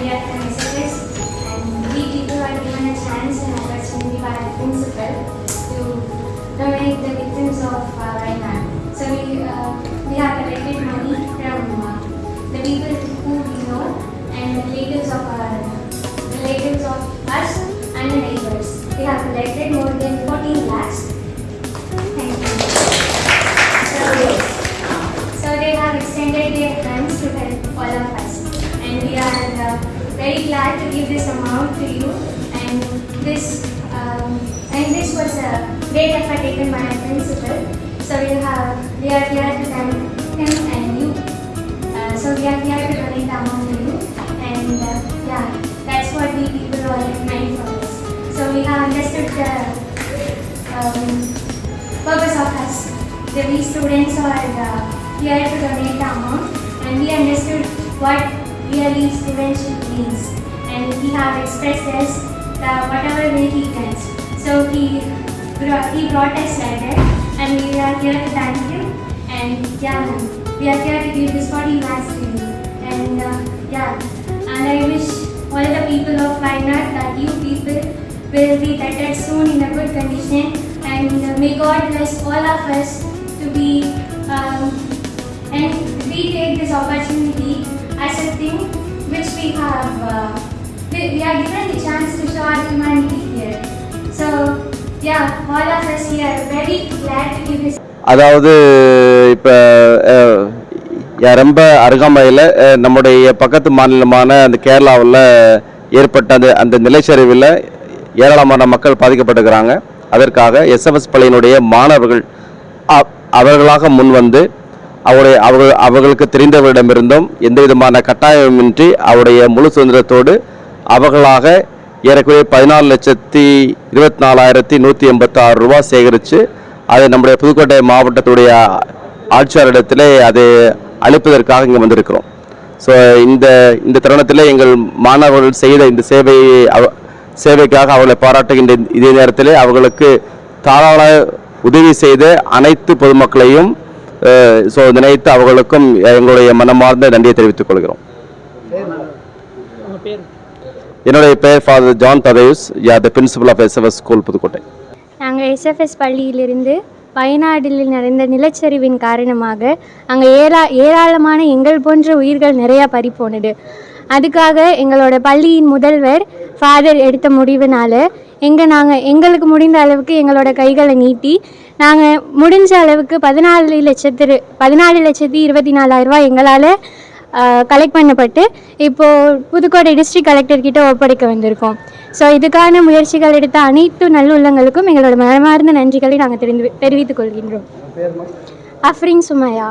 we are from SFS, and we people are given a chance and opportunity by our principal to donate the victims of Wayanad. So we have collected money from the people who we know and relatives of us and the neighbors. We have collected more than 14 lakhs. Thank you. So they have extended their hands to help all of us, and we are very glad to give this amount to you. And this was a great effort taken by our principal. So we are here to thank him and you. So we are here to donate the amount to you, and that's what we people are meant for this. So we have understood the purpose of us. We students are here to donate the amount, and we understood what really studentship means, and he have expressed us whatever way he can. So he brought us like that, and we are here to thank you. And we are here to give this 40 lakhs to you. And and I wish all the people of Wayanad that you people will be better soon in a good condition, and may God bless all of us to be and we take this opportunity as a thing which we have we are given the chance to show our humanity here. So all of us here are very glad to give this. அதாவது இப்போ ரொம்ப அருகாமையில் நம்முடைய பக்கத்து மாநிலமான அந்த கேரளாவில் ஏற்பட்ட அந்த நிலச்சரிவில் ஏராளமான மக்கள் பாதிக்கப்பட்டிருக்கிறாங்க. அதற்காக எஸ்எஃப்எஸ் பள்ளியினுடைய மாணவர்கள் அவர்களாக முன்வந்து அவர்களுக்கு தெரிந்தவரிடமிருந்தும் எந்த விதமான கட்டாயமின்றி அவருடைய முழு சுதந்திரத்தோடு அவர்களாக ஏறக்குறைய 14,24,186 ரூபா சேகரித்து அதை நம்முடைய புதுக்கோட்டை மாவட்டத்துடைய ஆட்சியாளரிடத்தில் அதை அளிப்பதற்காக இங்கே வந்திருக்கிறோம். ஸோ இந்த தருணத்தில் எங்கள் மாணவர்கள் செய்த இந்த சேவைக்காக அவர்களை பாராட்டுகின்ற இதே நேரத்தில் அவர்களுக்கு தாராள உதவி செய்த அனைத்து பொதுமக்களையும் நினைத்து அவர்களுக்கும் எங்களுடைய மனமார்ந்த நன்றியை தெரிவித்துக் கொள்கிறோம். என்னுடைய பெயர் father John Thaddeus, the principal of SFS school Pudukkottai. நாங்கள் எஸ்எஃப்எஸ் பள்ளியிலிருந்து வயநாட்டில் நடந்த நிலச்சரிவின் காரணமாக அங்கே ஏராளமான எங்கள் போன்ற உயிர்கள் நிறையா பறிப்போனது. அதுக்காக எங்களோட பள்ளியின் முதல்வர் ஃபாதர் எடுத்த முடிவுனால எங்களுக்கு முடிந்த அளவுக்கு எங்களோட கைகளை நீட்டி நாங்கள் முடிஞ்ச அளவுக்கு 14,24,024 ரூபா எங்களால் கலெக்ட் பண்ணப்பட்டு இப்போது புதுக்கோட்டை டிஸ்ட்ரிக்ட் கலெக்டர்கிட்ட ஒப்படைக்க வந்திருக்கோம். ஸோ இதுக்கான முயற்சிகள் எடுத்த அனைத்து நல்லுள்ளங்களுக்கும் எங்களோட மனமார்ந்த நன்றிகளை நாங்கள் தெரிவித்துக் கொள்கின்றோம். அஃப்ரின் சுமையா.